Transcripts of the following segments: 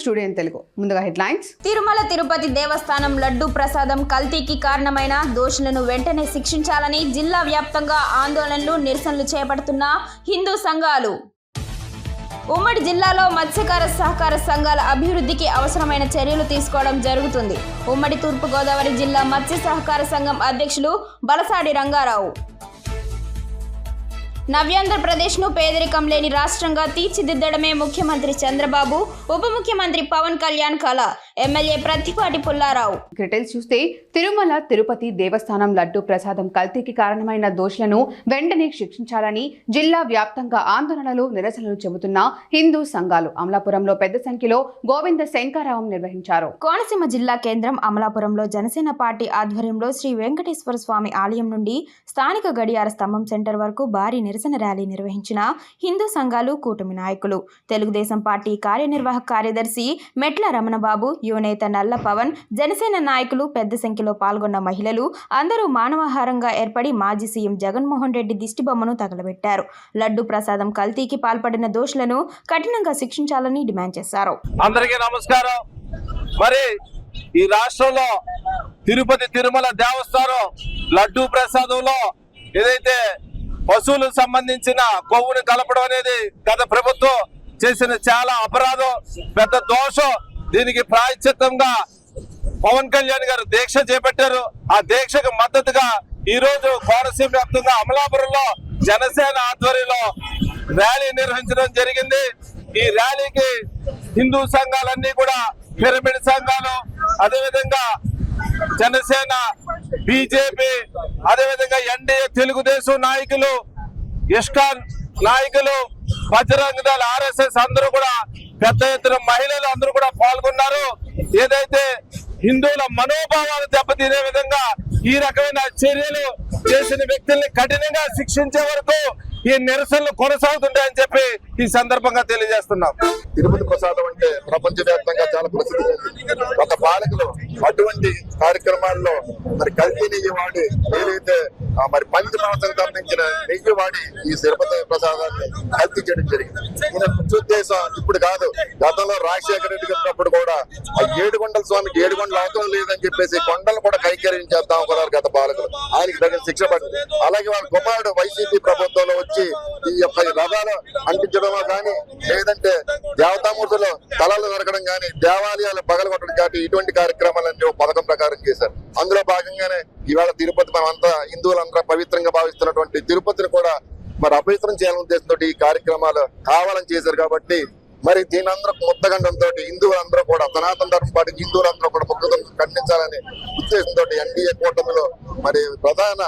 Studio Telugu. ముందుగా headlines. Tirumala Tirupati దేవస్థానం లడ్డు ప్రసాదం కల్తీకి కారణమైన దోషులను వెంటనే శిక్షించాలని జిల్లా వ్యాప్తంగా ఆందోళనలు నిరసనలు చేపడుతున్న హిందూ సంఘాలు. ఉమ్మడి జిల్లాలో మత్స్యకార సహకార సంఘాల అభివృద్ధికి అవసరమైన చర్యలు తీసుకోవడం జరుగుతుంది. ఉమ్మడి తూర్పుగోదావరి జిల్లా మత్స్య సహకార సంఘం అధ్యక్షులు బలసాడి రంగారావు. నవ్యాంధ్రప్రదేశ్ను పేదరికం లేని రాష్ట్రంగా తీర్చిదిద్దడమే ముఖ్యమంత్రి చంద్రబాబు, ఉప ముఖ్యమంత్రి పవన్ కళ్యాణ్ కళ. ఎమ్మెల్యే ప్రత్తిపాటి పుల్లారావు. డీటెయిల్స్ చూస్తే తిరుమల తిరుపతి దేవస్థానం లడ్డు ప్రసాదం కల్తీకి కారణమైన దోషులను వెంటనే శిక్షించాలని జిల్లా వ్యాప్తంగా ఆందోళనలు నిరసనలు చెబుతున్న హిందూ సంఘాలు అమలాపురంలో పెద్ద సంఖ్యలో గోవింద శంకరావం నిర్వహించారు. కోనసీమ జిల్లా కేంద్రం అమలాపురంలో జనసేన పార్టీ ఆధ్వర్యంలో శ్రీ వెంకటేశ్వర స్వామి ఆలయం నుండి స్థానిక గడియార స్తంభం సెంటర్ వరకు భారీ నిరసన ర్యాలీ నిర్వహించిన హిందూ సంఘాలు కూటమి నాయకులు. తెలుగుదేశం పార్టీ కార్యనిర్వాహక కార్యదర్శి మెట్ల రమణబాబు, యువనేత నల్ల పవన్, జనసేన నాయకులు పెద్ద సంఖ్యలో పాల్గొన్న మహిళలు అందరూ మానవాహారంగా ఏర్పడి మాజీ సీఎం జగన్మోహన్ రెడ్డి దిష్టిబొమ్మను తగలబెట్టారు. లడ్డు ప్రసాదం కల్తీకి పాల్పడిన దోషులను కఠినంగా శిక్షించాలని డిమాండ్ చేశారు. అందరికీ నమస్కారం. మరి ఈ రాష్ట్రంలో తిరుపతి తిరుమల దేవస్థానం లడ్డు ప్రసాదంలో ఏదైతే పశువులకు సంబంధించిన కొవ్వుని కలపడం అనేది గత ప్రభుత్వం చేసిన చాలా అపరాధం, పెద్ద దోషం. దీనికి ప్రాయశ్చిత్తంగా పవన్ కళ్యాణ్ గారు దీక్ష చేపట్టారు. ఆ దీక్షకు మద్దతుగా ఈ రోజు కోనసీమ వ్యాప్తంగా అమలాపురంలో జనసేన ఆధ్వర్యంలో ర్యాలీ నిర్వహించడం జరిగింది. ఈ ర్యాలీకి హిందూ సంఘాలన్నీ కూడా, పిరమిడ్ సంఘాలు, అదేవిధంగా జనసేన, బీజేపీ, అదేవిధంగా ఎన్డీఏ తెలుగుదేశం నాయకులు, ఇస్కాన్ నాయకులు, బజరంగ దళ, ఆర్ఎస్ఎస్ అందరూ కూడా పెద్ద ఎత్తున మహిళలు అందరూ కూడా పాల్గొన్నారు. ఏదైతే హిందువుల మనోభావాలు దెబ్బతినే విధంగా ఈ రకమైన చర్యలు చేసిన వ్యక్తుల్ని కఠినంగా శిక్షించే వరకు ఈ నిరసనలు కొనసాగుతుంటాయని చెప్పి ఈ సందర్భంగా తెలియజేస్తున్నాం. తిరుపతి ప్రసాదం అంటే ప్రపంచ వ్యాప్తంగా చాలా ప్రసిద్ధి ఉంది. ఒక పాలకులు అటువంటి కార్యక్రమాల్లో మరి కల్తీ నెయ్యి వాడి, ఏదైతే మరి పంచమాంసం సంబంధించిన నెయ్యి వాడి ఈ తిరుపతి ప్రసాదాన్ని కల్తీ చేయడం జరిగింది. ఈయన ఉద్దేశం ఇప్పుడు కాదు, గతంలో రాజశేఖర రెడ్డి గారినప్పుడు కూడా ఆ 7 కొండల స్వామికి 7 కొండలు అవసరం లేదని చెప్పేసి కొండలు కూడా కైకర్యం అనుకున్నారు గత పాలకులు. ఆయనకి తగిన శిక్ష పడింది. అలాగే వాళ్ళ కుమారుడు వైసీపీ ప్రభుత్వంలో వచ్చి ఈ యొక్క రథాలు అంటించడంలో కానీ, లేదంటే దేవతామూర్తులు తలలు నరకడం కానీ, దేవాలయాలు పగలగొట్టడం కానీ, ఇటువంటి కార్యక్రమాలన్నీ పథకం ప్రకారం చేశారు. అందులో భాగంగానే ఇవాళ తిరుపతి, మనమంతా హిందువులంతా పవిత్రంగా భావిస్తున్నటువంటి తిరుపతిని కూడా మరి అపవిత్రం చేయాలనే ఉద్దేశంతో ఈ కార్యక్రమాలు కావాలని చేశారు. కాబట్టి మరి దీని అందరూ ముద్దగండంతో హిందువులందరూ కూడా, సనాతన ధర్మం పాటి హిందువులందరూ కూడా ముఖ్యంగా ఖండించాలని ఉద్దేశంతో ఎన్డీఏ కూటమిలో మరి ప్రధాన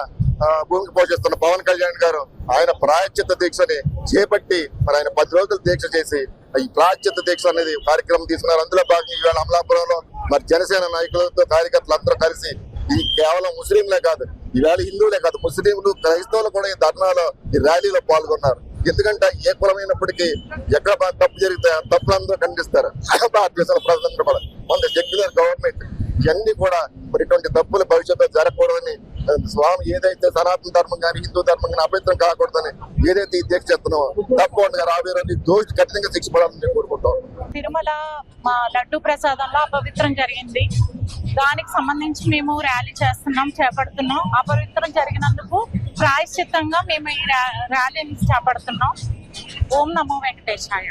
భూమికి పోషిస్తున్న పవన్ కళ్యాణ్ గారు ఆయన ప్రాయశ్చిత్త దీక్షని చేపట్టి మరి ఆయన 10 రోజులు దీక్ష చేసి ఈ ప్రాయశ్చిత్త దీక్ష అనేది కార్యక్రమం తీసుకున్నారు. అందులో భాగంగా ఈవేళ అమలాపురంలో మరి జనసేన నాయకులతో కార్యకర్తలు అందరూ కలిసి, ఈ కేవలం ముస్లింలే కాదు, ఈవేళ హిందువులే కాదు, ముస్లింలు, క్రైస్తవులు కూడా ఈ ధర్నాలో, ఈ ర్యాలీలో పాల్గొన్నారు. ఎందుకంటే ఏ కులమైనప్పటికీ ఎక్కడ తప్పు జరిగితే తప్పులందరూ ఖండిస్తారు. భారతదేశంలో ప్రజలందరూ కూడా కొంత సెక్యులర్ గవర్నమెంట్ ఇవన్నీ కూడా మరి ఇటువంటి తప్పులు భవిష్యత్తులో జరగకూడదని, స్వామి ఏదైతే సనాతన ధర్మం కానీ హిందూ ధర్మం కానీ అపవిత్రం కాకూడదని ఏదైతే ఈ దీక్ష చేస్తున్నామో తప్పకుండా రాబోయే రోజు దోషి కఠినంగా శిక్ష పడాలని కోరుకుంటాం. తిరుమల మా లడ్డు ప్రసాదంలో అపవిత్రం జరిగింది. దానికి సంబంధించి మేము ర్యాలీ చేపడుతున్నాం. అపవిత్రం జరిగినందుకు ప్రాయశ్చిత్తంగా మేము ఈ ర్యాలీని చేపడుతున్నాం. ఓం నమో వెంకటేశాయ.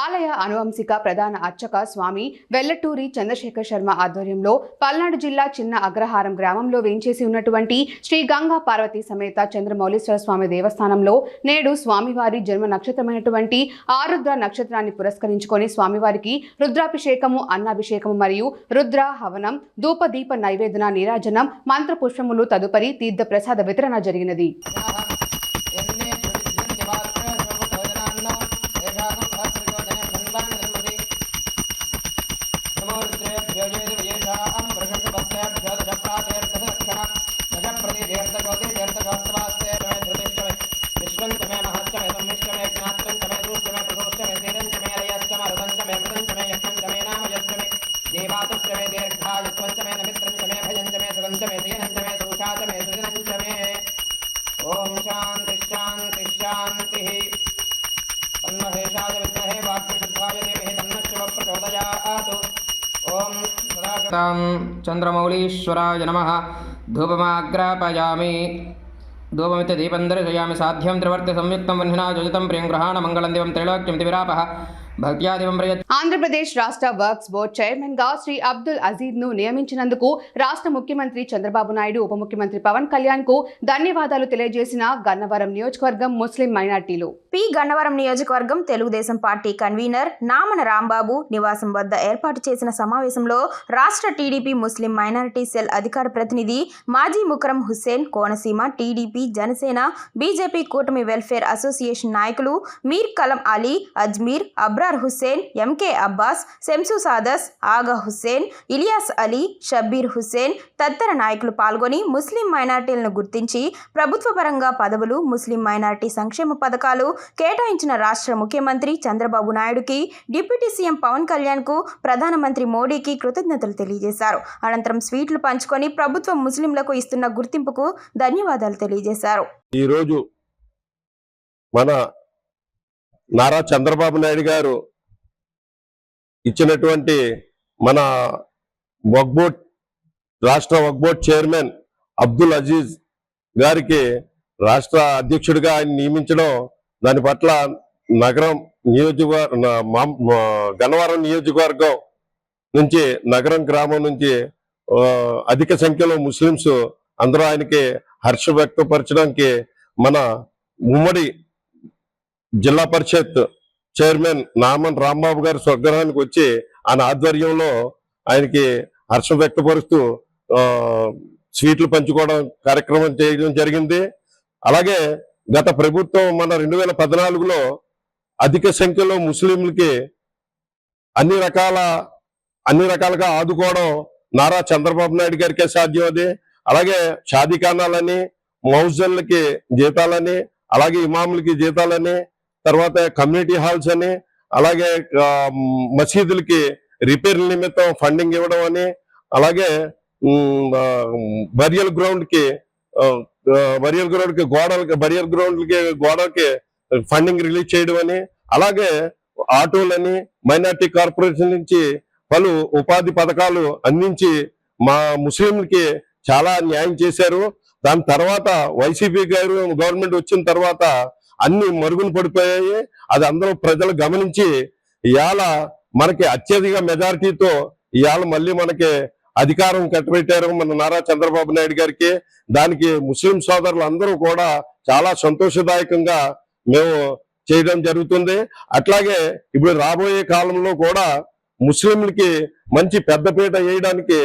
ఆలయ అనువంశిక ప్రధాన అర్చక స్వామి వెల్లటూరి చంద్రశేఖర్ శర్మ ఆధ్వర్యంలో పల్నాడు జిల్లా చిన్న అగ్రహారం గ్రామంలో వేంచేసి ఉన్నటువంటి శ్రీ గంగా పార్వతీ సమేత చంద్రమౌళీశ్వర స్వామి దేవస్థానంలో నేడు స్వామివారి జన్మ నక్షత్రమైనటువంటి ఆరుద్ర నక్షత్రాన్ని పురస్కరించుకొని స్వామివారికి రుద్రాభిషేకము, అన్నాభిషేకము మరియు రుద్ర హవనం, ధూపదీప నైవేద్య నీరాజనం, మంత్రపుష్పములు తదుపరి తీర్థ ప్రసాద వితరణ జరిగినది. ओम चंद्रमौलीश्वराय नमः। धूपमाग्रापयामि। धूपमित्य दीपं दर्शयामि। साध्यं त्रिवर्ति संयुक्तं वह्निना योजितं प्रियं गृहाण मंगलं दिवं त्रैलोक्यं दिविरापः भक्त्या दिवं प्रयत् ఆంధ్రప్రదేశ్ రాష్ట్ర వర్క్స్ బోర్డ్ చైర్మన్ గా శ్రీ అబ్దుల్ అజీజ్ ను నియమించినందుకు రాష్ట్ర ముఖ్యమంత్రి చంద్రబాబు నాయుడు, ఉప ముఖ్యమంత్రి పవన్ కళ్యాణ్ కు ధన్యవాదాలు తెలియజేసిన గన్నవరం నియోజకవర్గం ముస్లిం మైనార్టీలు. పి గన్నవరం నియోజకవర్గం తెలుగుదేశం పార్టీ కన్వీనర్ నామన రాంబాబు నివాసం వద్ద ఏర్పాటు చేసిన సమావేశంలో రాష్ట్ర టీడీపీ ముస్లిం మైనారిటీ సెల్ అధికార ప్రతినిధి మాజీ ముకరం హుస్సేన్, కోనసీమ టీడీపీ, జనసేన, బీజేపీ కూటమి వెల్ఫేర్ అసోసియేషన్ నాయకులు మీర్ కలం అలీ, అజ్మీర్, అబ్రార్ హుస్సేన్, ఎంకే అబ్బాస్, శంసు సాదస్, ఆగా హుస్సేన్, ఇలియాస్ అలీ, షబ్బీర్ హుస్సేన్ తదితర నాయకులు పాల్గొని ముస్లిం మైనారిటీలను గుర్తించి ప్రభుత్వ పరంగా పదవులు, ముస్లిం మైనారిటీ సంక్షేమ పథకాలు కేటాయించిన రాష్ట్ర ముఖ్యమంత్రి చంద్రబాబు నాయుడుకి, డిప్యూటీ సీఎం పవన్ కళ్యాణ్ కు, ప్రధానమంత్రి మోడీకి కృతజ్ఞతలు తెలియజేశారు. అనంతరం స్వీట్లు పంచుకొని ప్రభుత్వం ముస్లింలకు ఇస్తున్న గుర్తింపుకు ధన్యవాదాలు తెలియజేశారు. ఈరోజు మన నారా చంద్రబాబు నాయుడు గారు ఇచ్చినటువంటి మన రాష్ట్ర వక్ఫ్ బోర్డ్ చైర్మన్ అబ్దుల్ అజీజ్ గారికి రాష్ట్ర అధ్యక్షుడిగా ఆయన నియమించడం, దాని పట్ల నగరం గన్నవరం నియోజకవర్గం నుంచి, నగరం గ్రామం నుంచి అధిక సంఖ్యలో ముస్లింస్ అందరూ ఆయనకి హర్షం వ్యక్తపరచడానికి మన ఉమ్మడి జిల్లా పరిషత్ చైర్మన్ నామన్ రాంబాబు గారి స్వగ్రహానికి వచ్చి ఆయన ఆధ్వర్యంలో ఆయనకి హర్షం వ్యక్తపరుస్తూ స్వీట్లు పంచుకోవడం కార్యక్రమం చేయడం జరిగింది. అలాగే గత ప్రభుత్వం మన 2014లో అధిక సంఖ్యలో ముస్లింలకి అన్ని రకాలుగా ఆదుకోవడం నారా చంద్రబాబు నాయుడు గారికే సాధ్యం. అది అలాగే షాదీఖానాలని, మౌజన్లకి జీతాలని, అలాగే ఇమాములకి జీతాలని, తర్వాత కమ్యూనిటీ హాల్స్ అని, అలాగే మసీదులకి రిపేర్ల నిమిత్తం ఫండింగ్ ఇవ్వడం అని, అలాగే బరియల్ గ్రౌండ్కి గోడలకి ఫండింగ్ రిలీజ్ చేయడం అని, అలాగే ఆటోలని, మైనార్టీ కార్పొరేషన్ నుంచి పలు ఉపాధి పథకాలు అందించి మా ముస్లింలకి చాలా న్యాయం చేశారు. దాని తర్వాత వైసీపీ గవర్నమెంట్ వచ్చిన తర్వాత అన్ని మరుగున పడిపోయాయి. అది అందరూ ప్రజలు గమనించి ఇవాళ మనకి అత్యధిక మెజారిటీతో ఇవాళ మళ్ళీ మనకి అధికారం కట్టబెట్టారు మన నారా చంద్రబాబు నాయుడు గారికి. దానికి ముస్లిం సోదరులు అందరూ కూడా చాలా సంతోషదాయకంగా మేము చేయడం జరుగుతుంది. అట్లాగే ఇప్పుడు రాబోయే కాలంలో కూడా ముస్లింలకి మంచి పెద్దపీట వేయడానికి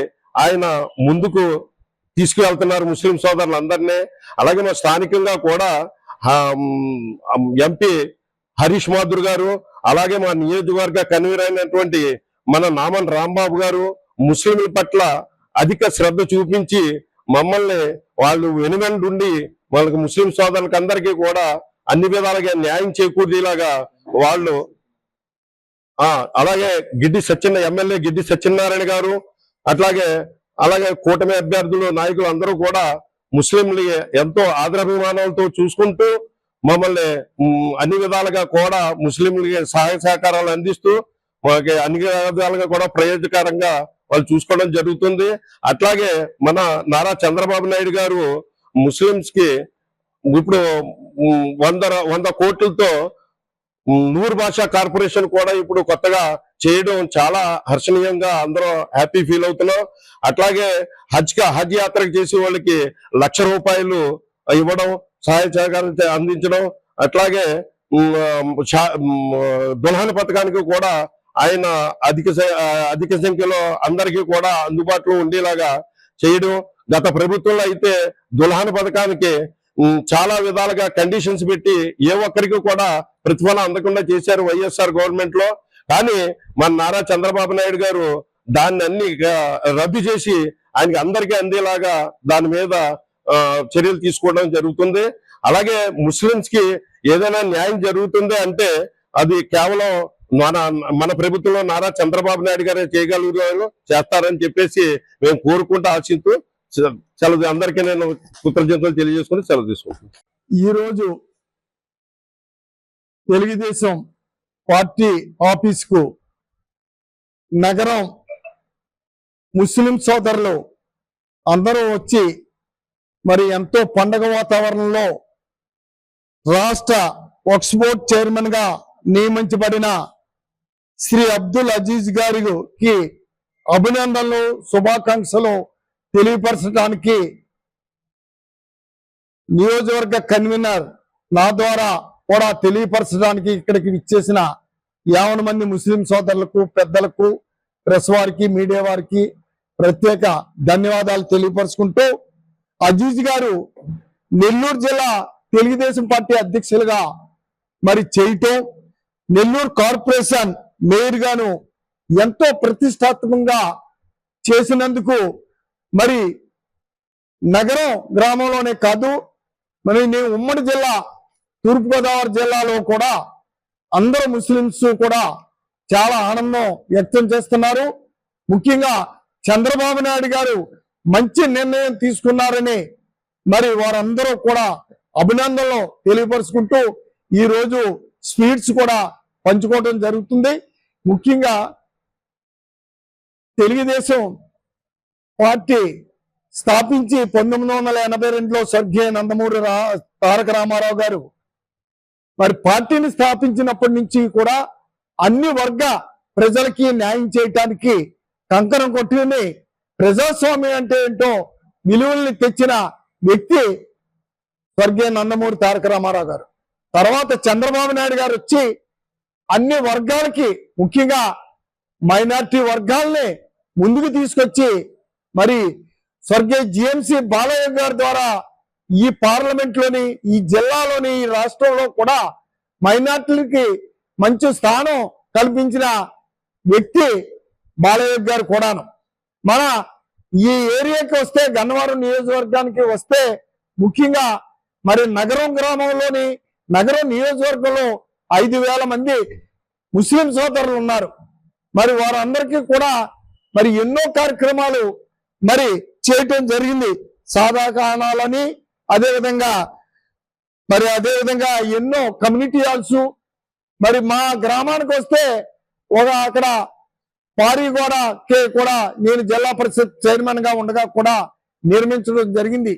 ఆయన ముందుకు తీసుకువెళ్తున్నారు ముస్లిం సోదరులందరినీ. అలాగే మా స్థానికంగా కూడా ఎంపీ హరీష్ మాథుర్ గారు, అలాగే మా నియోజకవర్గ కన్వీనర్ అయినటువంటి మన నామన్ రాంబాబు గారు ముస్లింల పట్ల అధిక శ్రద్ధ చూపించి మమ్మల్ని వాళ్ళు వెనుగండుండి వాళ్ళకి ముస్లిం సోదరులకు అందరికీ కూడా అన్ని విధాలుగా న్యాయం చేకూర్చేలాగా వాళ్ళు అలాగే ఎమ్మెల్యే గిడ్డి సత్యనారాయణ గారు, అలాగే కూటమి అభ్యర్థులు, నాయకులు అందరూ కూడా ముస్లింలు ఎంతో ఆదరాభిమానాలతో చూసుకుంటూ మమ్మల్ని అన్ని విధాలుగా కూడా ముస్లింలకి సహాయ సహకారాలు అందిస్తూ మనకి అన్ని విధాలుగా కూడా ప్రయోజనకరంగా వాళ్ళు చూసుకోవడం జరుగుతుంది. అట్లాగే మన నారా చంద్రబాబు నాయుడు గారు ముస్లింస్ కి ఇప్పుడు 100 కోట్లతో 100 భాషా కార్పొరేషన్ కూడా ఇప్పుడు కొత్తగా చేయడం చాలా హర్షణీయంగా అందరూ హ్యాపీ ఫీల్ అవుతున్నాం. అట్లాగే హజ్ యాత్రకు చేసే వాళ్ళకి ₹1,00,000 ఇవ్వడం, సహాయ సహకారం అందించడం, అట్లాగే దుల్హన్ పథకానికి కూడా ఆయన అధిక సంఖ్యలో అందరికీ కూడా అందుబాటులో ఉండేలాగా చేయడం. గత ప్రభుత్వంలో అయితే దుల్హన్ పథకానికి చాలా విధాలుగా కండిషన్స్ పెట్టి ఏ ఒక్కరికి కూడా ప్రతిఫలం అందకుండా చేశారు వైఎస్ఆర్ గవర్నమెంట్ లో. కానీ మన నారా చంద్రబాబు నాయుడు గారు దాన్ని అన్ని రద్దు చేసి ఆయనకి అందరికీ అందేలాగా దాని మీద చర్యలు తీసుకోవడం జరుగుతుంది. అలాగే ముస్లింస్ కి ఏదైనా న్యాయం జరుగుతుంది అంటే అది కేవలం మన ప్రభుత్వంలో నారా చంద్రబాబు నాయుడు గారే చేయగలుగుతారు, చేస్తారని చెప్పేసి మేము కోరుకుంటూ ఆశిస్తూ సెలవు అందరికీ నేను కృతజ్ఞతలు తెలియజేసుకుని సెలవు తీసుకుంటున్నాను. ఈరోజు తెలుగుదేశం పార్టీ ఆఫీస్ కు నగరం ముస్లిం సోదరులు అందరూ వచ్చి మరి ఎంతో పండగ వాతావరణంలో రాష్ట్ర వక్ఫ్ బోర్డ్ చైర్మన్ గా నియమించబడిన శ్రీ అబ్దుల్ అజీజ్ గారికి అభినందనలు శుభాకాంక్షలు తెలియపరచడానికి నియోజకవర్గ కన్వీనర్ నా ద్వారా కూడా తెలియపరచడానికి ఇక్కడికి విచ్చేసిన 50 మంది ముస్లిం సోదరులకు, పెద్దలకు, ప్రెస్ వారికి, మీడియా వారికి ప్రత్యేక ధన్యవాదాలు తెలియపరుచుకుంటూ, అజీజ్ గారు నెల్లూరు జిల్లా తెలుగుదేశం పార్టీ అధ్యక్షులుగా మరి చేయటం, నెల్లూరు కార్పొరేషన్ మేయర్ గాను ఎంతో ప్రతిష్టాత్మకంగా చేసినందుకు మరి నగరం గ్రామంలోనే కాదు, మరి నేను ఉమ్మడి జిల్లా తూర్పుగోదావరి జిల్లాలో కూడా అందరూ ముస్లింస్ కూడా చాలా ఆనందం వ్యక్తం చేస్తున్నారు. ముఖ్యంగా చంద్రబాబు నాయుడు గారు మంచి నిర్ణయం తీసుకున్నారని మరి వారందరూ కూడా అభినందనలు తెలియపరుచుకుంటూ ఈ రోజు స్వీట్స్ కూడా పంచుకోవడం జరుగుతుంది. ముఖ్యంగా తెలుగుదేశం పార్టీ స్థాపించి 1982లో స్వర్గీయ నందమూరి తారక రామారావు గారు మరి పార్టీని స్థాపించినప్పటి నుంచి కూడా అన్ని వర్గ ప్రజలకి న్యాయం చేయటానికి కంకణం కొట్టుకుని ప్రజాస్వామ్యం అంటే ఏంటో విలువల్ని తెచ్చిన వ్యక్తి స్వర్గీయ నందమూరి తారక రామారావు గారు. తర్వాత చంద్రబాబు నాయుడు గారు వచ్చి అన్ని వర్గాలకి, ముఖ్యంగా మైనారిటీ వర్గాల్ని ముందుకు తీసుకొచ్చి మరి స్వర్గీయ జిఎంసి బాలయ్య గారి ద్వారా ఈ పార్లమెంట్ లోని, ఈ జిల్లాలోని, ఈ రాష్ట్రంలో కూడా మైనార్టీలకి మంచి స్థానం కల్పించిన వ్యక్తి బాలయ్య గారు కూడాను. మన ఈ ఏరియాకి వస్తే, గన్నవరం నియోజకవర్గానికి వస్తే, ముఖ్యంగా మరి నగరం గ్రామంలోని, నగరం నియోజకవర్గంలో 5,000 మంది ముస్లిం సోదరులు ఉన్నారు. మరి వారందరికీ కూడా మరి ఎన్నో కార్యక్రమాలు మరి చేయటం జరిగింది. సాధారణాలని అదేవిధంగా ఎన్నో కమ్యూనిటీ హాల్స్, మరి మా గ్రామానికి వస్తే అక్కడ పారిగోడకి కూడా నేను జిల్లా పరిషత్ చైర్మన్ గా ఉండగా కూడా నిర్మించడం జరిగింది.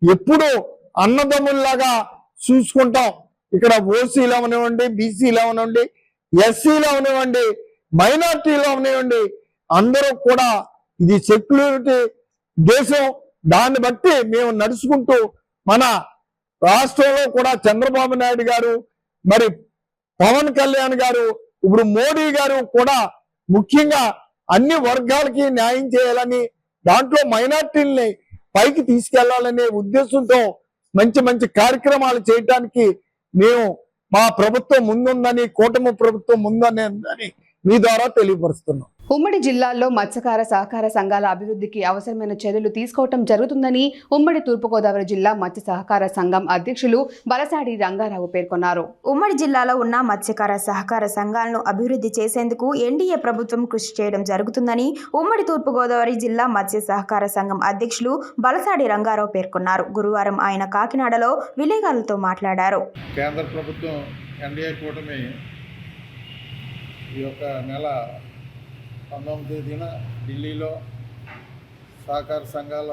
ఎప్పుడు అన్నదమ్ముల్లాగా చూసుకుంటాం. ఇక్కడ ఓసీలో అవనివ్వండి, బీసీలో అవనివ్వండి, ఎస్సీలో అవనివ్వండి, మైనార్టీలో అవనివ్వండి, అందరూ కూడా ఇది సెక్యులరిటీ దేశం. దాన్ని బట్టి మేము నడుచుకుంటూ మన రాష్ట్రంలో కూడా చంద్రబాబు నాయుడు గారు, మరి పవన్ కళ్యాణ్ గారు, ఇప్పుడు మోడీ గారు కూడా ముఖ్యంగా అన్ని వర్గాలకి న్యాయం చేయాలని, దాంట్లో మైనార్టీల్ని పైకి తీసుకెళ్లాలనే ఉద్దేశంతో మంచి మంచి కార్యక్రమాలు చేయడానికి మా ప్రభుత్వం ముందుందని, కూటమి ప్రభుత్వం ముందని మీ ద్వారా తెలియపరుస్తున్నాం. ఉమ్మడి జిల్లాల్లో మత్స్యకార సహకార సంఘాల అభివృద్ధికి అవసరమైన చర్యలు తీసుకోవటం జరుగుతుందని ఉమ్మడి తూర్పుగోదావరి జిల్లా మత్స్య సహకార సంఘం అధ్యక్షులు బలసాడి రంగారావు పేర్కొన్నారు. ఉమ్మడి జిల్లాలో ఉన్న మత్స్యకార సహకార సంఘాలను అభివృద్ధి చేసేందుకు ఎన్డీఏ ప్రభుత్వం కృషి చేయడం జరుగుతుందని ఉమ్మడి తూర్పుగోదావరి జిల్లా మత్స్య సహకార సంఘం అధ్యక్షులు బలసాడి రంగారావు పేర్కొన్నారు. గురువారం ఆయన కాకినాడలో విలేకరులతో మాట్లాడారు. కేంద్ర ప్రభుత్వం ఎన్డీఏ కూటమి ఈ యొక్క నెల 19వ తేదీన ఢిల్లీలో సహకార సంఘాల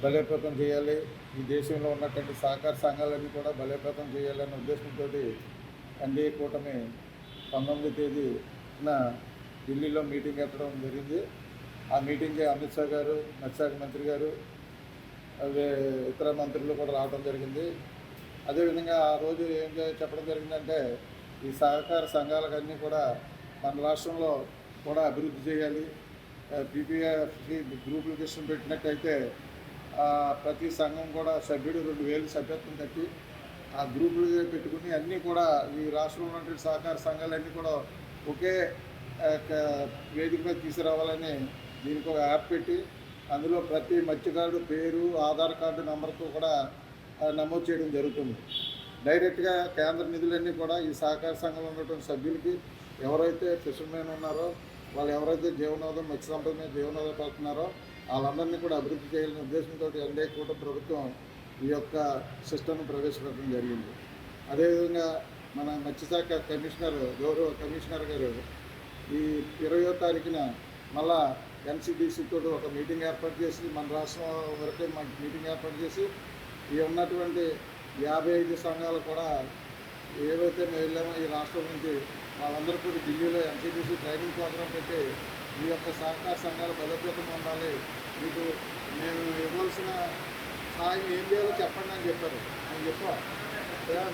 బలోపేతం చేయాలి, ఈ దేశంలో ఉన్నటువంటి సహకార సంఘాలన్నీ కూడా బలోపేతం చేయాలనే ఉద్దేశంతో ఎన్డీఏ కూటమి 19వ తేదీన ఢిల్లీలో మీటింగ్ పెట్టడం జరిగింది. ఆ మీటింగ్కి అమిత్ షా గారు, మత్స్యశాఖ మంత్రి గారు, ఇతర మంత్రులు కూడా రావడం జరిగింది. అదేవిధంగా ఆ రోజు ఏం చెప్పడం జరిగిందంటే, ఈ సహకార సంఘాలకన్నీ కూడా మన రాష్ట్రంలో కూడా అభివృద్ధి చేయాలి. పీపీఎఫ్కి గ్రూపులు కిష్టం పెట్టినట్టయితే ప్రతి సంఘం కూడా సభ్యుడు 2,000 సభ్యత్వం కట్టి ఆ గ్రూపులు పెట్టుకుని అన్నీ కూడా ఈ రాష్ట్రంలో ఉన్నటువంటి సహకార సంఘాలన్నీ కూడా ఒకే వేదిక మీద తీసుకురావాలని దీనికి ఒక యాప్ పెట్టి అందులో ప్రతి మత్స్యకారుడు పేరు, ఆధార్ కార్డు నెంబర్తో కూడా నమోదు చేయడం జరుగుతుంది. డైరెక్ట్గా కేంద్ర నిధులన్నీ కూడా ఈ సహకార సంఘంలో ఉన్నటువంటి సభ్యులకి, ఎవరైతే ఫిషర్మెన్ ఉన్నారో వాళ్ళు, ఎవరైతే జీవనోదం మత్స్య సంపద మీద జీవనోదం పడుతున్నారో వాళ్ళందరినీ కూడా అభివృద్ధి చేయాలనే ఉద్దేశంతో ఎన్డీఏ కూటమి ప్రభుత్వం ఈ యొక్క సిస్టమ్ను ప్రవేశపెట్టడం జరిగింది. అదేవిధంగా మన మత్స్యశాఖ కమిషనర్, గౌరవ కమిషనర్ గారు ఈ 20వ తారీఖున మళ్ళా NCDC తోటి ఒక మీటింగ్ ఏర్పాటు చేసి మన రాష్ట్రం వరకే మనకి మీటింగ్ ఏర్పాటు చేసి ఈ ఉన్నటువంటి 55 సంఘాలు కూడా ఏవైతే మేము వెళ్ళామో ఈ రాష్ట్రం నుంచి వాళ్ళందరూ కూడా ఢిల్లీలో NCDC ట్రైనింగ్ ప్రోగ్రాం పెట్టి మీ యొక్క సహకార సంఘాలు బలోపేతంగా ఉండాలి, మీకు నేను ఇవ్వాల్సిన సాయం ఏం చేయాలో చెప్పండి అని చెప్పారు. నేను చెప్పా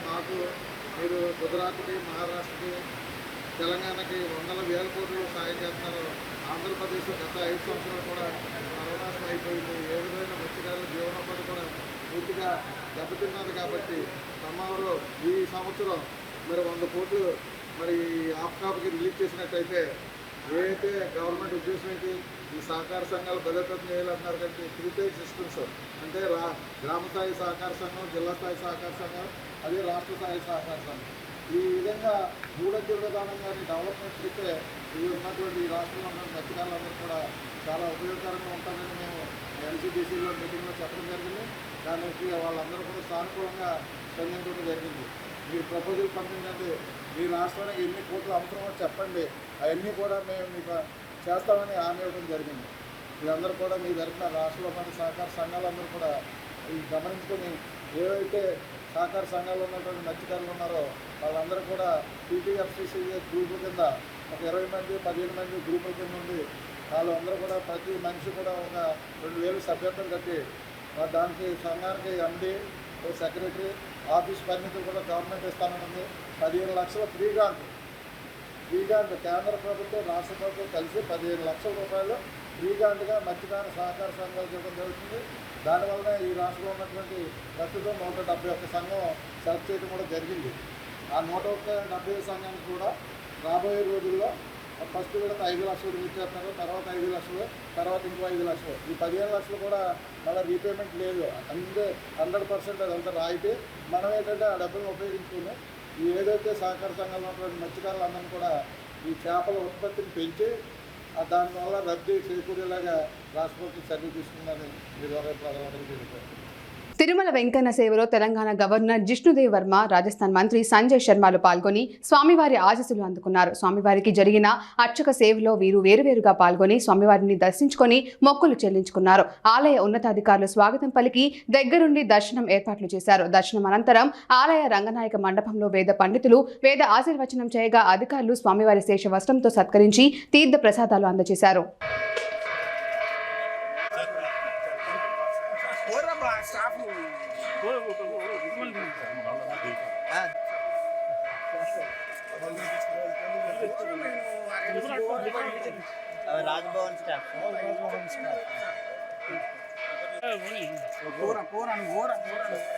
మాకు మీరు గుజరాత్కి, మహారాష్ట్రకి, తెలంగాణకి వందల వేల కోట్లు సాయం చేస్తున్నారు. ఆంధ్రప్రదేశ్లో గత 5 సంవత్సరాలు కూడా సర్వనాశనం అయిపోయింది. ఏ విధమైన మత్స్యకారుల జీవనోపాధి కూడా పూర్తిగా దెబ్బతిన్నది. కాబట్టి ఖమ్మంలో ఈ సంవత్సరం మరి 100 కోట్లు మరి ఆప్కాప్కి రిలీజ్ చేసినట్టయితే ఏదైతే గవర్నమెంట్ ఉద్దేశం అయితే ఈ సహకార సంఘాలు బలోపేతం చేయాలన్నారు కంటే 3 టైర్ సిస్టమ్స్ అంటే గ్రామ స్థాయి సహకార సంఘం, జిల్లా స్థాయి సహకార సంఘం, అదే రాష్ట్ర స్థాయి సహకార సంఘం. ఈ విధంగా 3 అంచెల విధానంగా డెవలప్మెంట్ చేస్తే ఇవి ఉన్నటువంటి ఈ రాష్ట్రంలో ఉన్న మత్స్యకారులందరూ కూడా చాలా ఉపయోగకరంగా ఉంటుందని మేము NCDCలో మీటింగ్లో చెప్పడం జరిగింది. దానికి వాళ్ళందరూ కూడా సానుకూలంగా స్పందించడం జరిగింది. మీరు ప్రపోజల్ పంపించండి, మీ రాష్ట్రానికి ఎన్ని కోట్లు అవసరమో చెప్పండి, అవన్నీ కూడా మేము మీకు చేస్తామని హామీ ఇవ్వడం జరిగింది. మీరందరూ కూడా మీ తరఫున రాష్ట్రంలో మన సహకార సంఘాలందరూ కూడా ఈ గమనించుకొని ఏవైతే సహకార సంఘాలు ఉన్నటువంటి మత్స్యకారులు ఉన్నారో వాళ్ళందరూ కూడా PTFCC గ్రూపుల కింద ఒక 20 మంది 15 మంది గ్రూపుల కింద ఉండి వాళ్ళందరూ కూడా ప్రతి మనిషి కూడా ఒక 2000 సభ్యత్వం కట్టి దానికి సంఘానికి MD, సెక్రటరీ, ఆఫీస్ పరిమితులు కూడా గవర్నమెంట్ ఇస్తానన్నది. 15 లక్షల ఫ్రీ గ్రాంట్ కేంద్ర ప్రభుత్వం రాష్ట్ర ప్రభుత్వం కలిసి 15 లక్షల రూపాయలు ఫ్రీ గ్రాంట్గా మత్స్యకార సహకార సంఘాలు చేయడం జరుగుతుంది. దానివల్ల ఈ రాష్ట్రంలో ఉన్నటువంటి ప్రస్తుతం 171 సంఘం సెలెక్ట్ చేయడం కూడా జరిగింది. ఆ 171 సంఘానికి కూడా రాబోయే రోజుల్లో ఫస్ట్ విడత 5 లక్షలు రిలీజ్ చేస్తున్నారు, తర్వాత 5 లక్షలు, తర్వాత ఇంకో 5 లక్షలు. ఈ 15 లక్షలు కూడా మళ్ళీ రీపేమెంట్ లేదు, అంతే 100% అదంతా రాయితీ. మనం ఏంటంటే ఆ డబ్బులను ఉపయోగించుకుని ఈ ఏదైతే సహకార సంఘాల్లో ఉన్నటువంటి మత్స్యకారులందరినీ కూడా ఈ చేపల ఉత్పత్తిని పెంచి దానివల్ల రద్దీ చేకూరేలాగా రాష్ట్ర ప్రభుత్వం చర్యలు తీసుకుందని మీరు ప్రజలందరికీ తెలిపారు. తిరుమల వెంకన్న సేవలో తెలంగాణ గవర్నర్ జిష్ణుదేవ్ వర్మ, రాజస్థాన్ మంత్రి సంజయ్ శర్మలు పాల్గొని స్వామివారి ఆశీస్సులు అందుకున్నారు. స్వామివారికి జరిగిన అర్చక సేవలో వీరు వేరువేరుగా పాల్గొని స్వామివారిని దర్శించుకొని మొక్కులు చెల్లించుకున్నారు. ఆలయ ఉన్నతాధికారులు స్వాగతం పలికి దగ్గరుండి దర్శనం ఏర్పాట్లు చేశారు. దర్శనం అనంతరం ఆలయ రంగనాయక మండపంలో వేద పండితులు వేద ఆశీర్వచనం చేయగా అధికారులు స్వామివారి శేష వస్త్రంతో సత్కరించి తీర్థ ప్రసాదాలు అందజేశారు. राजभवन स्टाफ पूरा पूरा पूरा सर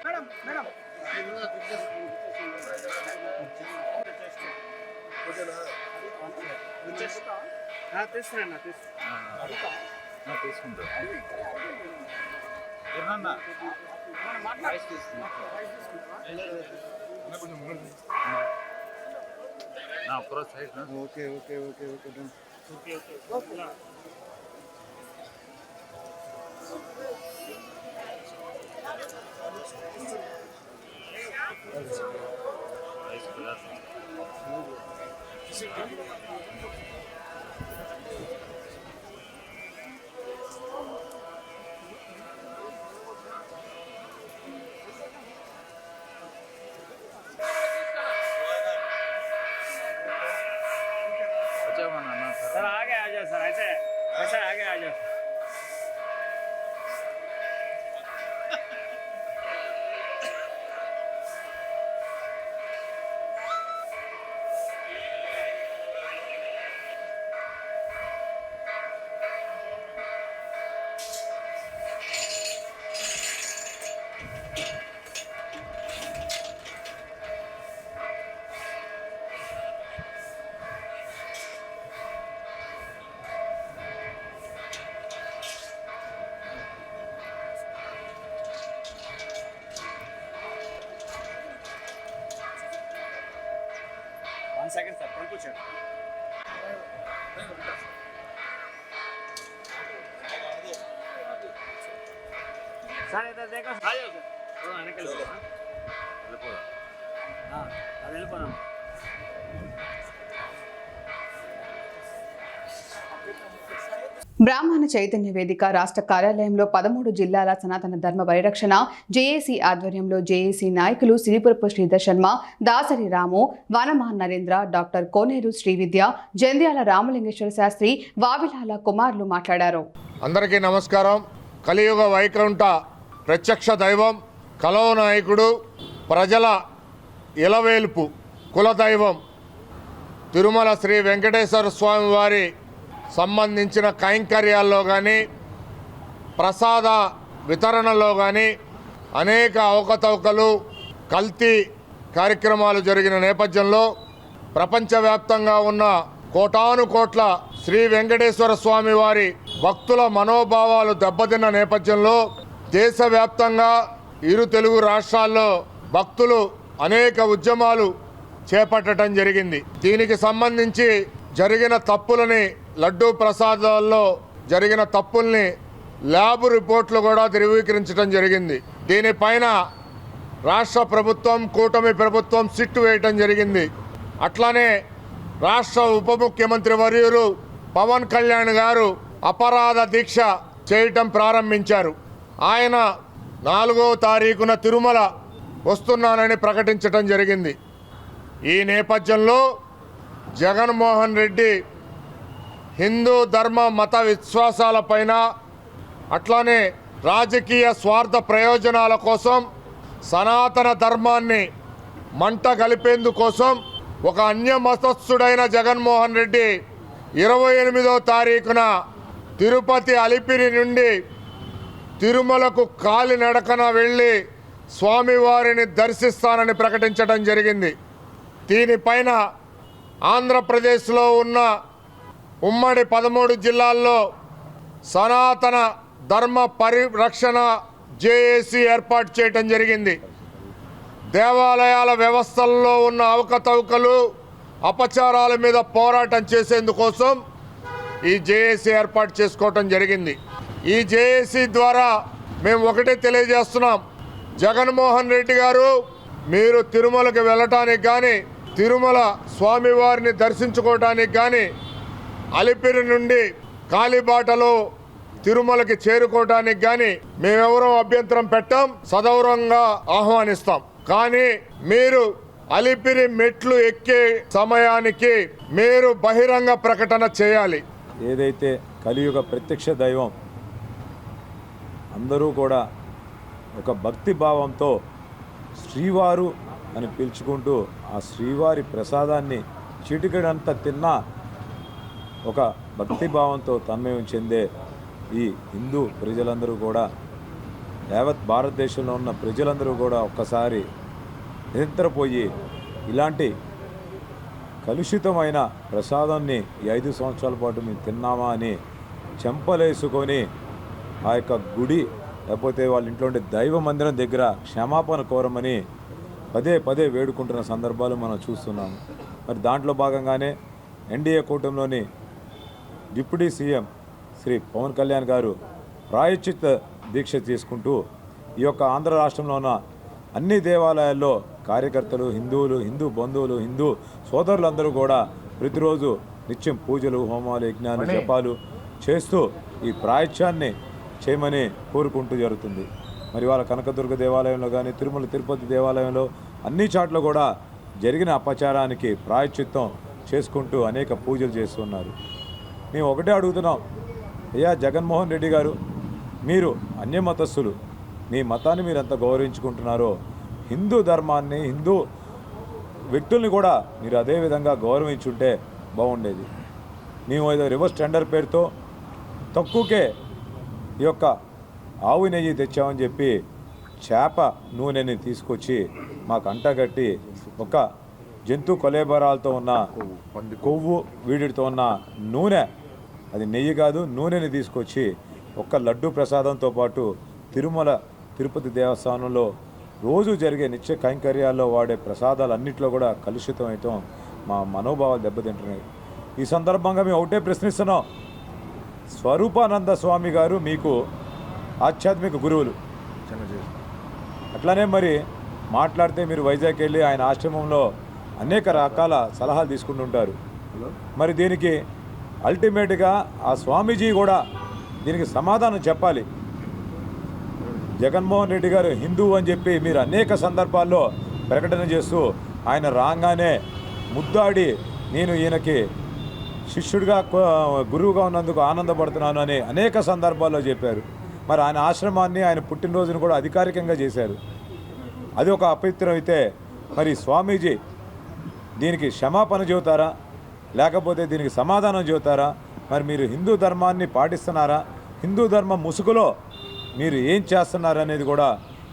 मैडम मैडम తీసుకుంటా ఒక్కరోజు side okay okay okay okay sir आगे आ जाओ सर, ऐसे ऐसे आगे आ जाओ. One second, sir. Don't push it. బ్రాహ్మణ చైతన్య వేదిక రాష్ట్ర కార్యాలయంలో 13 జిల్లాల సనాతన ధర్మ పరిరక్షణ జేఏసీ ఆధ్వర్యంలో జేఏసీ నాయకులు సిరిపురపు శ్రీధర్ శర్మ, దాసరి రాము, వనమా నరేంద్ర, డాక్టర్ కోనేరు శ్రీవిద్య, జంధ్యాల రామలింగేశ్వర శాస్త్రి, వావిలాల కుమార్లు మాట్లాడారు. అందరికీ నమస్కారం. కలియుగ వైకుంఠ ప్రత్యక్ష దైవం, కలవ నాయకుడు, ప్రజల ఇలవేల్పు కులదైవం తిరుమల శ్రీ వెంకటేశ్వర స్వామి వారి సంబంధించిన కైంకర్యాల్లో కానీ ప్రసాద వితరణలో కానీ అనేక అవకతవకలు, కల్తీ కార్యక్రమాలు జరిగిన నేపథ్యంలో ప్రపంచవ్యాప్తంగా ఉన్న కోటాను కోట్ల శ్రీ వెంకటేశ్వర స్వామి వారి భక్తుల మనోభావాలు దెబ్బతిన్న నేపథ్యంలో దేశవ్యాప్తంగా ఇరు తెలుగు రాష్ట్రాల్లో భక్తులు అనేక ఉద్యమాలు చేపట్టడం జరిగింది. దీనికి సంబంధించి జరిగిన తప్పులని, లడ్డూ ప్రసాదాల్లో జరిగిన తప్పుల్ని ల్యాబ్ రిపోర్ట్లు కూడా ధృవీకరించడం జరిగింది. దీనిపైన రాష్ట్ర ప్రభుత్వం, కూటమి ప్రభుత్వం సిట్టు వేయటం జరిగింది. అట్లానే రాష్ట్ర ఉప ముఖ్యమంత్రి వర్యులు పవన్ కళ్యాణ్ గారు అపరాధ దీక్ష చేయటం ప్రారంభించారు. ఆయన 4వ తారీఖున తిరుమల వస్తున్నానని ప్రకటించడం జరిగింది. ఈ నేపథ్యంలో జగన్మోహన్ రెడ్డి హిందూ ధర్మ మత విశ్వాసాలపైన అట్లానే రాజకీయ స్వార్థ ప్రయోజనాల కోసం సనాతన ధర్మాన్ని మంట కలిపేందుకోసం ఒక అన్యమతస్థుడైన జగన్మోహన్ రెడ్డి 28వ తారీఖున తిరుపతి అలిపిరి నుండి తిరుమలకు కాలినడకన వెళ్ళి స్వామివారిని దర్శిస్తానని ప్రకటించడం జరిగింది. దీనిపైన ఆంధ్రప్రదేశ్లో ఉన్న ఉమ్మడి 13 జిల్లాల్లో సనాతన ధర్మ పరిరక్షణ జేఏసీ ఏర్పాటు చేయటం జరిగింది. దేవాలయాల వ్యవస్థల్లో ఉన్న అవకతవకలు, అపచారాల మీద పోరాటం చేసేందుకోసం ఈ జేఏసీ ఏర్పాటు చేసుకోవటం జరిగింది. ఈ జేఏసీ ద్వారా మేము ఒకటే తెలియజేస్తున్నాం, జగన్మోహన్ రెడ్డి గారు మీరు తిరుమలకి వెళ్ళటానికి కానీ, తిరుమల స్వామివారిని దర్శించుకోవటానికి కానీ, అలిపిరి నుండి కాలిబాటలో తిరుమలకి చేరుకోవటానికి కానీ మేమెవరూ అభ్యంతరం పెట్టాం, సదౌరంగా ఆహ్వానిస్తాం. కానీ మీరు అలిపిరి మెట్లు ఎక్కే సమయానికి మీరు బహిరంగ ప్రకటన చేయాలి. ఏదైతే కలియుగ ప్రత్యక్ష దైవం అందరూ కూడా ఒక భక్తి భావంతో శ్రీవారు అని పిలుచుకుంటూ ఆ శ్రీవారి ప్రసాదాన్ని చిటికెడంతా తిన్నా ఒక భక్తి భావంతో తన్మయం చెందే ఈ హిందూ ప్రజలందరూ కూడా, యావత్ భారతదేశంలో ఉన్న ప్రజలందరూ కూడా ఒక్కసారి నిద్రపోయి ఇలాంటి కలుషితమైన ప్రసాదాన్ని ఈ 5 సంవత్సరాల పాటు మేము తిన్నామా అని చెంపలేసుకొని ఆ యొక్క గుడి లేకపోతే వాళ్ళ ఇంట్లో ఉండే దైవ మందిరం దగ్గర క్షమాపణ కోరమని పదే పదే వేడుకుంటున్న సందర్భాలు మనం చూస్తున్నాము. మరి దాంట్లో భాగంగానే ఎన్డీఏ కూటమిలోని డిప్యూటీ సీఎం శ్రీ పవన్ కళ్యాణ్ గారు ప్రాయశ్చిత్త దీక్ష తీసుకుంటూ ఈ యొక్క ఆంధ్ర రాష్ట్రంలో ఉన్న అన్ని దేవాలయాల్లో కార్యకర్తలు, హిందువులు, హిందూ బంధువులు, హిందూ సోదరులందరూ కూడా ప్రతిరోజు నిత్యం పూజలు, హోమాలు, యజ్ఞాలు, జపాలు చేస్తూ ఈ ప్రాయశ్చాన్ని చేయమని కోరుకుంటూ జరుగుతుంది. మరి వాళ్ళ కనకదుర్గ దేవాలయంలో కానీ, తిరుమల తిరుపతి దేవాలయంలో అన్ని చోట్ల కూడా జరిగిన అపచారానికి ప్రాయశ్చిత్తం చేసుకుంటూ అనేక పూజలు చేస్తున్నారు. మేము ఒకటే అడుగుతున్నాం, అయ్యా జగన్మోహన్ రెడ్డి గారు, మీరు అన్యమతస్థులు, మీ మతాన్ని మీరు ఎంత గౌరవించుకుంటున్నారో హిందూ ధర్మాన్ని, హిందూ వ్యక్తుల్ని కూడా మీరు అదే విధంగా గౌరవించుంటే బాగుండేది. మేము ఏదో రివర్స్ టెండర్ పేరుతో తక్కువకే ఈ యొక్క ఆవు నెయ్యి తెచ్చామని చెప్పి చేప నూనెని తీసుకొచ్చి మాకు అంటగట్టి ఒక జంతు కొలేబరాలతో ఉన్న కొవ్వు వీడితో ఉన్న నూనె, అది నెయ్యి కాదు నూనెని తీసుకొచ్చి ఒక్క లడ్డు ప్రసాదంతో పాటు తిరుమల తిరుపతి దేవస్థానంలో రోజు జరిగే నిత్య కైంకర్యాల్లో వాడే ప్రసాదాలన్నింటిలో కూడా కలుషితం అవటం మా మనోభావాలు దెబ్బతింటున్నాయి. ఈ సందర్భంగా మేము ఒకటే ప్రశ్నిస్తున్నాం, స్వరూపానంద స్వామి గారు మీకు ఆధ్యాత్మిక గురువులు, ఖచ్చితంగా చేస్తాం. అట్లానే మరి మాట్లాడితే మీరు వైజాగ్ వెళ్ళి ఆయన ఆశ్రమంలో అనేక రకాల సలహాలు తీసుకుంటుంటారు. మరి దీనికి అల్టిమేట్గా ఆ స్వామీజీ కూడా దీనికి సమాధానం చెప్పాలి. జగన్మోహన్ రెడ్డి గారు హిందూ అని చెప్పి మీరు అనేక సందర్భాల్లో ప్రకటన చేస్తూ ఆయన రాగానే ముద్దాడి నేను ఈయనకి శిష్యుడిగా గురువుగా ఉన్నందుకు ఆనందపడుతున్నాను అని అనేక సందర్భాల్లో చెప్పారు. మరి ఆయన ఆశ్రమాన్ని ఆయన పుట్టినరోజును కూడా అధికారికంగా చేశారు. అది ఒక అపవిత్రం అయితే మరి స్వామీజీ దీనికి క్షమాపణ చెబుతారా, లేకపోతే దీనికి సమాధానం చెబుతారా? మరి మీరు హిందూ ధర్మాన్ని పాటిస్తున్నారా, హిందూ ధర్మం ముసుగులో మీరు ఏం చేస్తున్నారు అనేది కూడా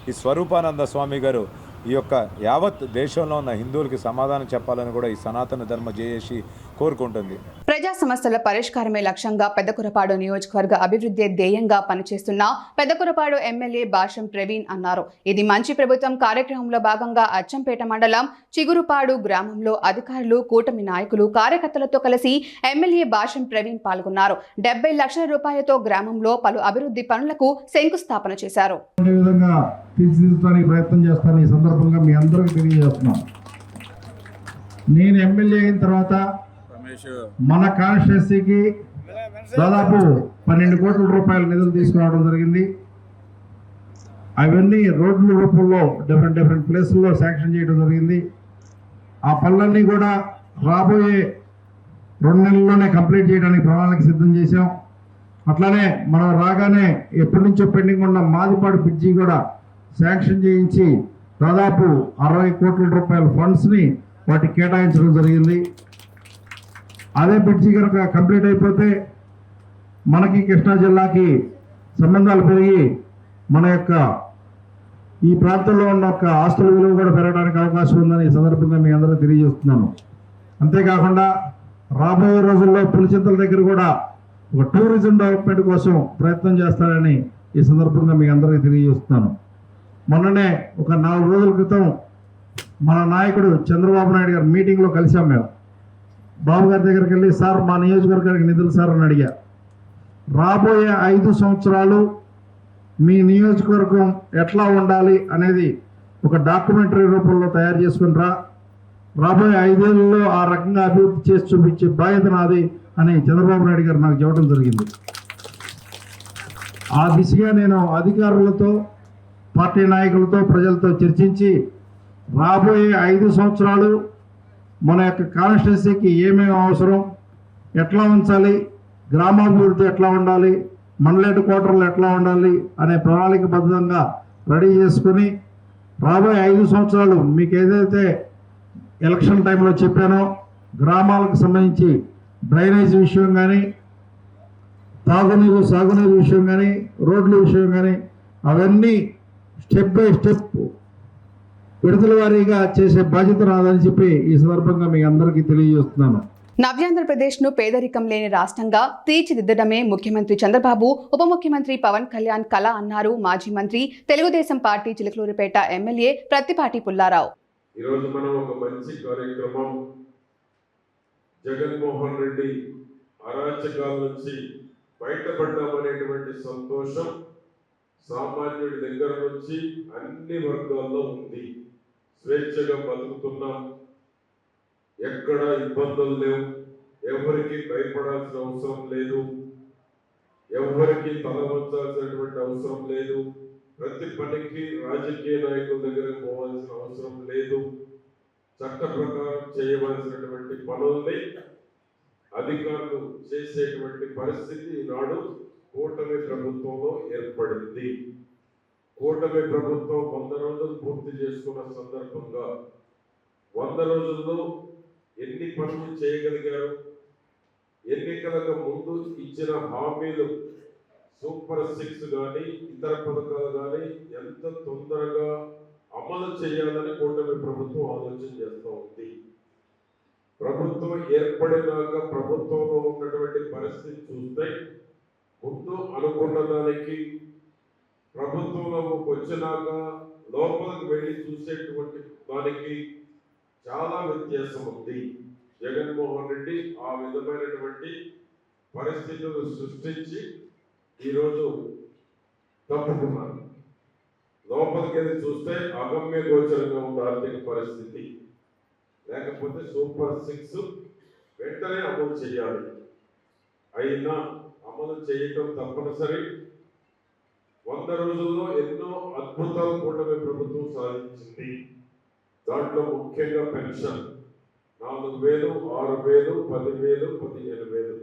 ఈ స్వరూపానంద స్వామి గారు ఈ యొక్క యావత్ దేశంలో ఉన్న హిందువులకి సమాధానం చెప్పాలని కూడా ఈ సనాతన ధర్మ జేఏసీ కోరుకుంటుంది. ప్రజా సమస్యల పరిష్కారమే లక్ష్యంగా పెద్దకురపాడు నియోజకవర్గ అభివృద్ధి ధ్యేయంగా పనిచేస్తున్న పెద్దకురపాడు ఎమ్మెల్యే భాష్యం ప్రవీణ్ అన్నారు. ఇది మంచి ప్రభుత్వం కార్యక్రమంలో భాగంగా అచ్చంపేట మండలం చిగురుపాడు గ్రామంలో అధికారులు, కూటమి నాయకులు, కార్యకర్తలతో కలిసి ఎమ్మెల్యే భాష్యం ప్రవీణ్ పాల్గొన్నారు. 70 లక్షల రూపాయలతో గ్రామంలో పలు అభివృద్ధి పనులకు శంకుస్థాపన చేశారు. తీర్చిదిద్దడానికి ప్రయత్నం చేస్తాను. ఈ సందర్భంగా మీ అందరికీ తెలియజేస్తున్నాం. నేను ఎమ్మెల్యే అయిన తర్వాత మన కాన్స్టిట్యున్సీకి దాదాపు 12 కోట్ల రూపాయల నిధులు తీసుకురావడం జరిగింది. అవన్నీ రోడ్ల రూపంలో డిఫరెంట్ ప్లేసుల్లో శాంక్షన్ చేయడం జరిగింది. ఆ పనులన్నీ కూడా రాబోయే 2 నెలల్లోనే కంప్లీట్ చేయడానికి ప్రణాళిక సిద్ధం చేశాం. అట్లానే మనం రాగానే ఎప్పటి నుంచో పెండింగ్ ఉన్న మాదిపాడు బ్రిడ్జి కూడా శాంక్షన్ చేయించి దాదాపు 60 కోట్ల రూపాయల ఫండ్స్ని వాటికి కేటాయించడం జరిగింది. అదే బ్రిడ్జి కనుక కంప్లీట్ అయిపోతే మనకి కృష్ణా జిల్లాకి సంబంధాలు పెరిగి మన యొక్క ఈ ప్రాంతంలో ఉన్న ఒక ఆస్తుల విలువ కూడా పెరగడానికి అవకాశం ఉందని ఈ సందర్భంగా మీ అందరూ తెలియజేస్తున్నాను. అంతేకాకుండా రాబోయే రోజుల్లో పులిచింతల దగ్గర కూడా ఒక టూరిజం డెవలప్మెంట్ కోసం ప్రయత్నం చేస్తారని ఈ సందర్భంగా మీ అందరికీ తెలియజేస్తున్నాను. మొన్ననే ఒక 4 రోజుల క్రితం మన నాయకుడు చంద్రబాబు నాయుడు గారు మీటింగ్లో కలిసాం. మేము బాబు గారి దగ్గరికి వెళ్ళి, సార్ మా నియోజకవర్గానికి నిధులు సార్ అని అడిగా. రాబోయే 5 సంవత్సరాలు మీ నియోజకవర్గం ఎట్లా ఉండాలి అనేది ఒక డాక్యుమెంటరీ రూపంలో తయారు చేసుకుని రాబోయే 5 ఏళ్లలో ఆ రకంగా అభివృద్ధి చేసి చూపించే బాధ్యత నాది అని చంద్రబాబు నాయుడు గారు నాకు చెప్పడం జరిగింది. ఆ దిశగా నేను అధికారులతో, పార్టీ నాయకులతో, ప్రజలతో చర్చించి రాబోయే 5 సంవత్సరాలు మన యొక్క కాన్స్టిట్యున్సీకి ఏమేమి అవసరం, ఎట్లా ఉంచాలి, గ్రామాభివృద్ధి ఎట్లా ఉండాలి, మండల క్వార్టర్లు ఎట్లా ఉండాలి అనే ప్రణాళికబద్ధంగా రెడీ చేసుకుని రాబోయే 5 సంవత్సరాలు మీకు ఏదైతే ఎలక్షన్ టైంలో చెప్పానో గ్రామాలకు సంబంధించి డ్రైనేజ్ విషయం కానీ, తాగునీరు, సాగునీరు విషయం కానీ, రోడ్ల విషయం కానీ అవన్నీ స్టెప్ బై స్టెప్ విడతల వారీగా చేసే బాధ్యత రాదని చెప్పి ఈ సందర్భంగా మీ అందరికీ తెలియజేస్తున్నాను. నవ్యాంధ్రప్రదేశ్ను పేదరికం లేని రాష్ట్రంగా తీర్చిదిద్దడమే ముఖ్యమంత్రి చంద్రబాబు, ఉప ముఖ్యమంత్రి పవన్ కళ్యాణ్ కళ అన్నారు మాజీ మంత్రి, తెలుగుదేశం పార్టీ చిలకలూరిపేట ఎమ్మెల్యే ప్రత్తిపాటి పుల్లారావు. ఈరోజు మనం ఒక మంచి కార్యక్రమం, జగన్మోహన్ రెడ్డి అరాచకాల నుంచి బయటపడ్డామనేటువంటి సంతోషం సామాన్యుడి దగ్గర నుంచి అన్ని వర్గాల్లో ఉంది. స్వేచ్ఛగా బతుకుతున్నాం, ఎక్కడ ఇబ్బందులు లేవు, ఎవరికి భయపడాల్సిన అవసరం లేదు, ఎవరికి తల వంచాల్సినటువంటి అవసరం లేదు, ప్రతి పనికి రాజకీయ నాయకుల దగ్గరకు పోవాల్సిన అవసరం లేదు. చట్ట ప్రకారం చేయవలసినటువంటి పనుల్ని అధికారులు చేసేటువంటి పరిస్థితి ఈనాడు కూటమి ప్రభుత్వంలో ఏర్పడింది. కూటమి ప్రభుత్వం 100 రోజులు పూర్తి చేసుకున్న సందర్భంగా 100 రోజుల్లో ఎన్ని పనులు చేయగలిగారు, ఎన్నికలకు ముందు ఇచ్చిన హామీలు సూపర్ 6 కానీ ఇతర పథకాలు కానీ ఎంత తొందరగా అమలు చేయాలని కూటమి ప్రభుత్వం ఆలోచన చేస్తూ ఉంది. ప్రభుత్వం ఏర్పడినాక ప్రభుత్వంలో ఉన్నటువంటి పరిస్థితి చూస్తే ముందు అనుకున్న దానికి ప్రభుత్వంలోకి వచ్చినాక లోపలికి వెళ్ళి చూసేటువంటి దానికి చాలా వ్యత్యాసం ఉంది. జగన్మోహన్ రెడ్డి ఆ విధమైనటువంటి పరిస్థితులు సృష్టించి ఈరోజు తప్పుకున్నారు. లోపలికి చూస్తే అగమ్య గోచరంగా ఉన్న ఆర్థిక పరిస్థితి, లేకపోతే సూపర్ 6 వెంటనే అమలు చేయాలి. అయినా అమలు చేయటం తప్పనిసరి. 100 రోజుల్లో ఎన్నో అద్భుతాలు కూటమి ప్రభుత్వం సాధించింది. దాంట్లో ముఖ్యంగా పెన్షన్ 4,000, 6,000, 10,000, 15,000.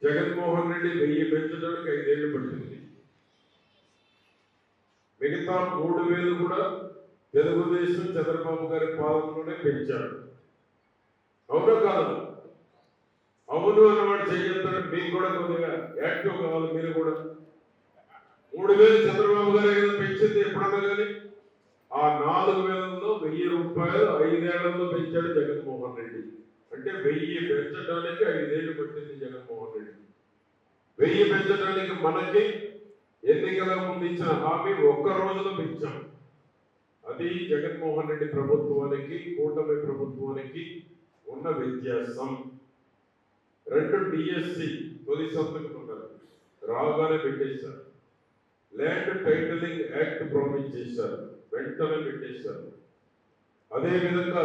జగన్మోహన్ రెడ్డి 1000 పెంచడానికి 5 ఏళ్ళు పట్టింది. మిగతా 3,000 కూడా తెలుగుదేశం చంద్రబాబు గారి పాలనలోనే పెంచారు. అవునా కాదు? అవును అన్నవాడు చెయ్యొద్దని మీకు కూడా కొద్దిగా యాక్టివ్ కావాలి. మీరు కూడా 3,000 చంద్రబాబు గారే కదా పెంచింది ఎప్పుడన్నా కానీ. ఆ 4,000లో 1,000 రూపాయలు 5 ఏళ్లలో పెంచాడు జగన్మోహన్ రెడ్డి. అంటే 1000 పెంచడానికి 5 ఏళ్ళు పట్టింది జగన్మోహన్ రెడ్డి. 1000 పెంచడానికి మనకి ఎన్నికల ముందు ఇచ్చిన హామీ 1 రోజులో పెంచాం. అది జగన్మోహన్ రెడ్డి ప్రభుత్వానికి కూటమి ప్రభుత్వానికి ఉన్న వ్యత్యాసం. 2 డిఎస్సి తొలి సంతకం ఉన్నారు, రాగానే పెట్టేశారు. ల్యాండ్ టైటిలింగ్ యాక్ట్ ప్రామిస్ చేశారు, వెంటనే పెట్టేశారు. అదేవిధంగా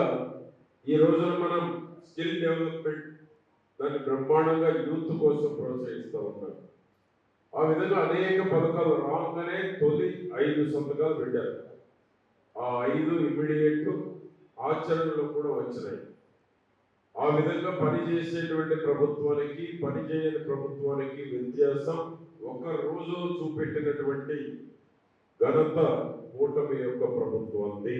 ఈ రోజున మనం స్కిల్ డెవలప్మెంట్ దాన్ని బ్రహ్మాండంగా యూత్ కోసం ప్రోత్సహిస్తూ ఉన్నాం. ఆ విధంగా అనేక పథకాలు రాగానే తొలి 5 సంతకాలు పెట్టారు. ఆ 5 ఇమ్మీడియట్ ఆచరణలో కూడా వచ్చినాయి. ఆ విధంగా పనిచేసేటువంటి ప్రభుత్వానికి పనిచేయని ప్రభుత్వానికి వ్యత్యాసం 1 రోజు చూపెట్టినటువంటి ఘనత కూటమి యొక్క ప్రభుత్వాన్ని.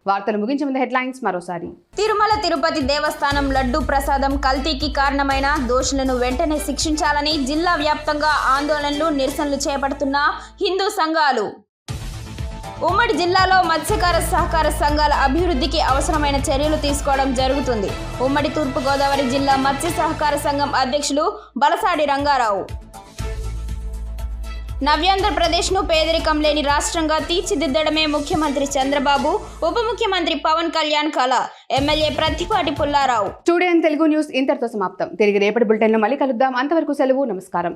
వార్తలు ముగించే ముందు హెడ్లైన్స్ మరోసారి. తిరుమల తిరుపతి దేవస్థానం లడ్డు ప్రసాదం కల్తీకి కారణమైన దోషులను వెంటనే శిక్షించాలని జిల్లా వ్యాప్తంగా ఆందోళనలు నిరసనలు చేపడుతున్న హిందూ సంఘాలు. ఉమ్మడి జిల్లాలో మత్స్యకార సహకార సంఘాల అభివృద్ధికి అవసరమైన చర్యలు తీసుకోవడం జరుగుతుంది. ఉమ్మడి తూర్పుగోదావరి జిల్లా మత్స్య సహకార సంఘం అధ్యక్షులు బలసాడి రంగారావు. నవ్యాంధ్రప్రదేశ్ను పేదరికం లేని రాష్ట్రంగా తీర్చిదిద్దడమే ముఖ్యమంత్రి చంద్రబాబు, ఉప ముఖ్యమంత్రి పవన్ కళ్యాణ్ కళ. MLA Prathipati Pullarao. Today in Telugu news ఇంతటితో సమాప్తం. తిరిగి రేపటి బులెటిన్లో మళ్ళీ కలుద్దాం. అంతవరకు సెలవు. నమస్కారం.